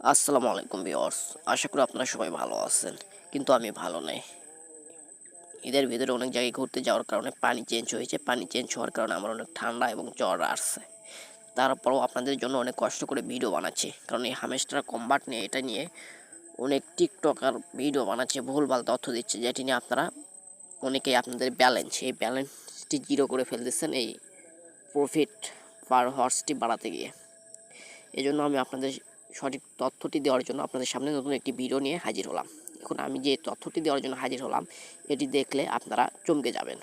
আসসালামু আলাইকুম ভিউয়ার্স, আশা করি আপনারা সবাই ভালো আছেন। কিন্তু আমি ভালো নেই। ঈদের ভিতরে অনেক জায়গায় ঘুরতে যাওয়ার কারণে পানি চেঞ্জ হয়েছে। পানি চেঞ্জ হওয়ার কারণে আমার অনেক ঠান্ডা এবং জ্বর আসছে। তারপরেও আপনাদের জন্য অনেক কষ্ট করে ভিডিও বানাচ্ছি, কারণ এই হামেস্টার কম্বাট নিয়ে এটা নিয়ে অনেক টিকটকার ভিডিও বানাচ্ছে, ভুলভাল তথ্য দিচ্ছে, যেটি নিয়ে আপনারা অনেকেই আপনাদের এই ব্যালেন্সটি জিরো করে ফেলতেছেন এই প্রফিট পার হর্সটি বাড়াতে গিয়ে। এজন্য আমি আপনাদের সঠিক তথ্যটি দেওয়ার জন্য আপনাদের সামনে নতুন একটি ভিডিও নিয়ে হাজির হলাম। এখন আমি যে তথ্যটি দেওয়ার জন্য হাজির হলাম, এটি দেখলে আপনারা চমকে যাবেন।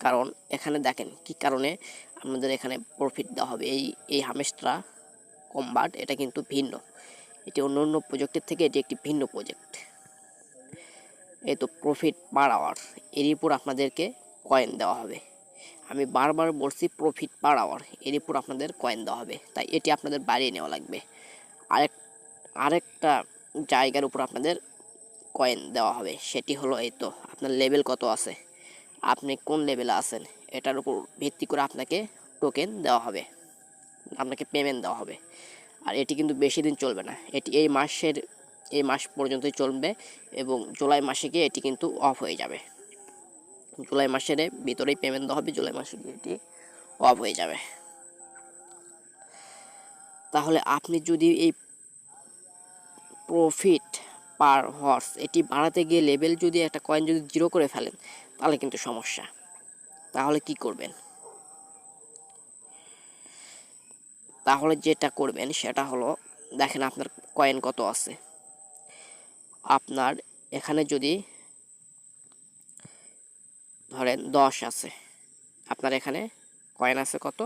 কারণ এখানে দেখেন কি কারণে আপনাদের এখানে প্রফিট দেওয়া হবে। এই হামেস্ট্রা কম্বাট এটা কিন্তু ভিন্ন, এটি অন্য অন্য প্রজেক্টের থেকে এটি একটি ভিন্ন প্রজেক্ট। এই তো প্রফিট পার আওয়ার, এর উপর আপনাদেরকে কয়েন দেওয়া হবে। আমি বারবার বলছি প্রফিট পার আওয়ার, এর উপর আপনাদের কয়েন দেওয়া হবে, তাই এটি আপনাদের বাড়িয়ে নেওয়া লাগবে। আরেক আরেকটা জায়গার উপর আপনাদের কয়েন দেওয়া হবে, সেটি হলো এই তো আপনার লেভেল কত আছে, আপনি কোন লেভেলে আছেন, এটার উপর ভিত্তি করে আপনাকে টোকেন দেওয়া হবে, আপনাকে পেমেন্ট দেওয়া হবে। আর এটি কিন্তু বেশি দিন চলবে না, এটি এই মাস পর্যন্তই চলবে এবং জুলাই মাসে গিয়ে এটি কিন্তু অফ হয়ে যাবে। জুলাই মাসের ভিতরেই পেমেন্ট দেওয়া হবে, জুলাই মাসে গিয়ে এটি অফ হয়ে যাবে। তাহলে আপনি যদি এই প্রফিট পার হর্স এটি বাড়াতে গিয়ে লেভেল যদি একটা কয়েন যদি জিরো করে ফেলেন, তাহলে কিন্তু সমস্যা। তাহলে কি করবেন? তাহলে যেটা করবেন সেটা হলো, দেখেন আপনার কয়েন কত আছে। আপনার এখানে যদি ধরেন 10 আছে, আপনার এখানে কয়েন আছে কত?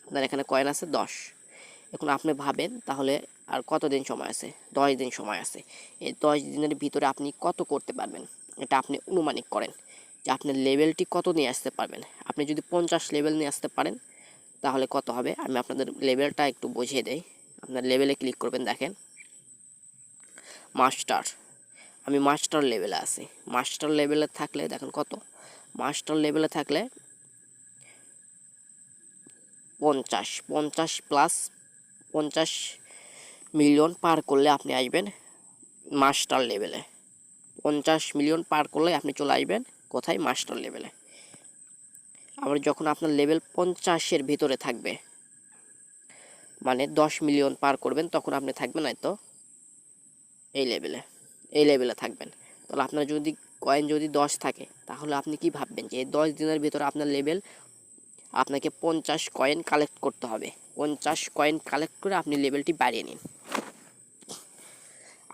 আপনার এখানে কয়েন আছে 10। এখন আপনি ভাবেন তাহলে আর কত দিন সময় আছে? 10 দিন সময় আছে। এই 10 দিনের ভিতরে আপনি কত করতে পারবেন, এটা আপনি অনুমানিক করেন যে আপনার লেভেলটি কত নিয়ে আসতে পারবেন। আপনি যদি 50 লেভেল নিয়ে আসতে পারেন তাহলে কত হবে, আমি আপনাদের লেভেলটা একটু বুঝিয়ে দেই। আপনার লেভেলে ক্লিক করবেন, দেখেন মাস্টার, আমি মাস্টার লেভেলে আছি। মাস্টার লেভেলে থাকলে দেখেন কত, মাস্টার লেভেলে থাকলে 50 50 প্লাস 50 মিলিয়ন পার করলে আপনি আসবেন মাস্টার লেভেলে। 50 মিলিয়ন পার করলে আপনি চলে আসবেন কোথায়? মাস্টার লেভেলে। আবার যখন আপনার লেভেল 50-এর ভিতরে থাকবে, মানে 10 মিলিয়ন পার করবেন, তখন আপনি থাকবেন হয়তো এই লেভেলে থাকবেন। তাহলে আপনার যদি কয়েন যদি 10 থাকে, তাহলে আপনি কি ভাববেন যে এই 10 দিনের ভিতরে আপনার লেভেল, আপনাকে 50 কয়েন কালেক্ট করতে হবে। 50 কয়েন কালেক্ট করে আপনি লেভেলটি বাড়িয়ে নিন।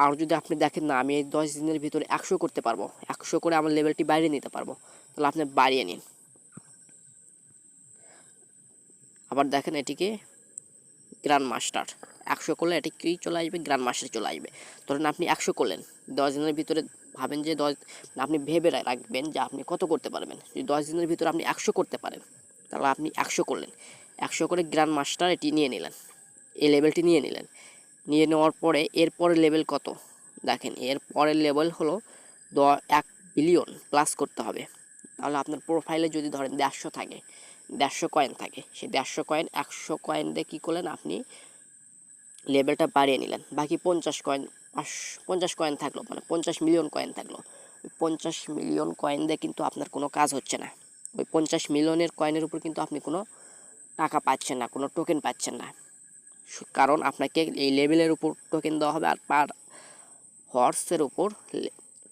আর যদি আপনি দেখেন না আমি এই 10 দিনের ভিতরে 100 করতে পারবো, 100 করে আমার লেভেলটি বাড়িয়ে নিতে পারবো, তাহলে আপনি বাড়িয়ে নিন। আবার দেখেন এটিকে গ্র্যান্ড মাস্টার, 100 করলে এটি কি চলে আসবে? গ্র্যান্ড মাস্টার চলে আসবে। ধরেন আপনি 100 করলেন 10 দিনের ভিতরে, ভাবেন যে 10, আপনি ভেবে রাখবেন যে আপনি কত করতে পারবেন। যদি 10 দিনের ভিতরে আপনি 100 করতে পারেন, তাহলে আপনি 100 করলেন, 100 করে গ্র্যান্ড মাস্টার এটি নিয়ে নিলেন, এই লেভেলটি নিয়ে নিলেন। নিয়ে নেওয়ার পরে এরপরের লেভেল কত? দেখেন এর পরের লেভেল হলো 1 বিলিয়ন প্লাস করতে হবে। তাহলে আপনার প্রোফাইলে যদি ধরেন 150 থাকে, 150 কয়েন থাকে, সেই 150 কয়েন 100 কয়েন দিয়ে কী করলেন, আপনি লেভেলটা বাড়িয়ে নিলেন। বাকি 50 কয়েন, 50 কয়েন থাকলো, মানে 50 মিলিয়ন কয়েন থাকলো। ওই 50 মিলিয়ন কয়েন দিয়ে কিন্তু আপনার কোনো কাজ হচ্ছে না। ওই 50 মিলিয়নের কয়েনের উপর কিন্তু আপনি কোনো টাকা পাচ্ছেন না, কোনো টোকেন পাচ্ছেন না। কারণ আপনাকে এই লেভেলের উপর টোকেন দেওয়া হবে আর পার হর্সের উপর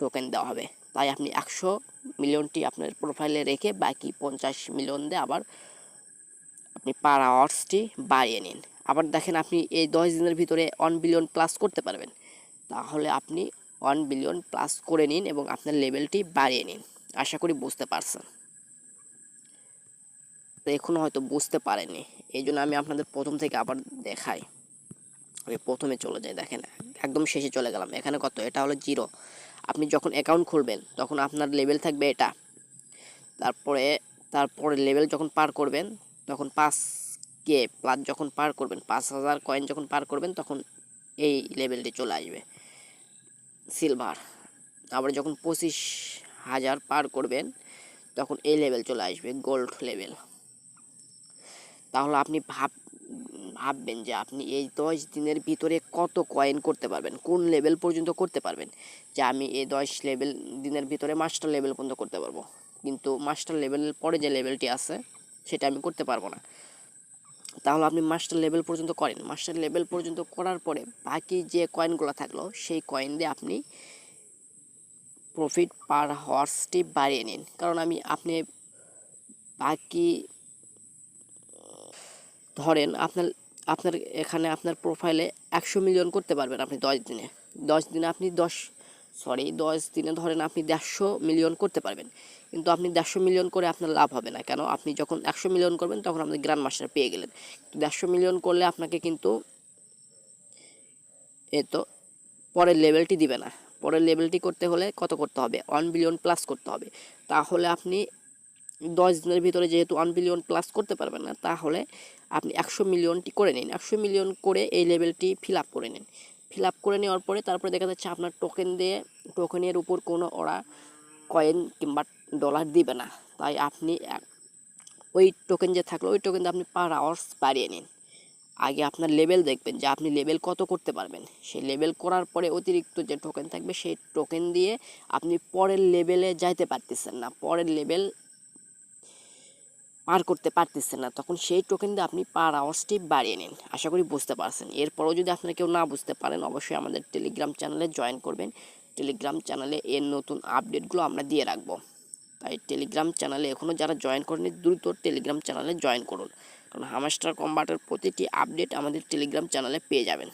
টোকেন দেওয়া হবে। তাই আপনি 100 মিলিয়নটি আপনার প্রোফাইলে রেখে বাকি 50 মিলিয়ন দিয়ে আবার আপনি পার আওয়ার্সটি বাড়িয়ে নিন। আবার দেখেন আপনি এই 10 দিনের ভিতরে 1 বিলিয়ন প্লাস করতে পারবেন, তাহলে আপনি 1 বিলিয়ন প্লাস করে নিন এবং আপনার লেভেলটি বাড়িয়ে নিন। আশা করি বুঝতে পারছেন। তো এখনও হয়তো বুঝতে পারেননি, এই জন্য আমি আপনাদের প্রথম থেকে আবার দেখাই। আমি প্রথমে চলে যাই, দেখেন একদম শেষে চলে গেলাম। এখানে কত? এটা হলো 0। আপনি যখন অ্যাকাউন্ট খুলবেন তখন আপনার লেভেল থাকবে এটা। তারপরে লেভেল যখন পার করবেন তখন 5K প্লাস যখন পার করবেন, 5000 কয়েন যখন পার করবেন, তখন এই লেভেলটি চলে আসবে সিলভার। আবার যখন 25,000 পার করবেন তখন এই লেভেল চলে আসবে গোল্ড লেভেল। তাহলে আপনি ভাববেন যে আপনি এই 10 দিনের ভিতরে কত কয়েন করতে পারবেন, কোন লেভেল পর্যন্ত করতে পারবেন। যে আমি এই 10 দিনের ভিতরে মাস্টার লেভেল পর্যন্ত করতে পারবো, কিন্তু মাস্টার লেভেলের পরে যে লেভেলটি আছে সেটা আমি করতে পারবো না। তাহলে আপনি মাস্টার লেভেল পর্যন্ত করেন, মাস্টার লেভেল পর্যন্ত করার পরে বাকি যে কয়েনগুলো থাকলো সেই কয়েন দিয়ে আপনি প্রফিট পার হর্সটি বাড়িয়ে নিন। কারণ আপনি বাকি ধরেন আপনার আপনার এখানে আপনার প্রোফাইলে 100 মিলিয়ন করতে পারবেন আপনি 10 দিনে। 10 দিনে আপনি 10 দিনে ধরেন আপনি 150 মিলিয়ন করতে পারবেন, কিন্তু আপনি 150 মিলিয়ন করে আপনার লাভ হবে না। কেন? আপনি যখন 100 মিলিয়ন করবেন তখন আপনি গ্র্যান্ড মাস্টার পেয়ে গেলেন, 150 মিলিয়ন করলে আপনাকে কিন্তু তো পরের লেভেলটি দিবে না। পরের লেভেলটি করতে হলে কত করতে হবে? 1 বিলিয়ন প্লাস করতে হবে। তাহলে আপনি 10 দিনের ভিতরে যেহেতু 1 বিলিয়ন প্লাস করতে পারবেন না, তাহলে আপনি 100 মিলিয়নটি করে নিন। 100 মিলিয়ন করে এই লেভেলটি ফিল আপ করে নিন। ফিল আপ করে নেওয়ার পরে তারপরে দেখা যাচ্ছে আপনার টোকেনের উপর কোনো ওরা কয়েন কিংবা ডলার দিবে না। তাই আপনি ওই টোকেন যে থাকলো ওই টোকেন দিয়ে আপনি পার আওয়ার্স বাড়িয়ে নিন। আগে আপনার লেভেল দেখবেন যে আপনি লেভেল কত করতে পারবেন। সেই লেভেল করার পরে অতিরিক্ত যে টোকেন থাকবে সেই টোকেন দিয়ে আপনি পরের লেভেলে যাইতে পারতেছেন না, পরের লেভেল পার করতে পারতেছেন না, তখন সেই টোকেন দিয়ে আপনি পার আওয়ার্সটি বাড়িয়ে নিন। আশা করি বুঝতে পারছেন। এরপরও যদি আপনারা কেউ না বুঝতে পারেন অবশ্যই আমাদের টেলিগ্রাম চ্যানেলে জয়েন করবেন। টেলিগ্রাম চ্যানেলে এর নতুন আপডেটগুলো আমরা দিয়ে রাখবো। তাই টেলিগ্রাম চ্যানেলে এখনও যারা জয়েন করেনি দ্রুত টেলিগ্রাম চ্যানেলে জয়েন করুন, কারণ হামস্টার কম্বাটের প্রতিটি আপডেট আমাদের টেলিগ্রাম চ্যানেলে পেয়ে যাবেন।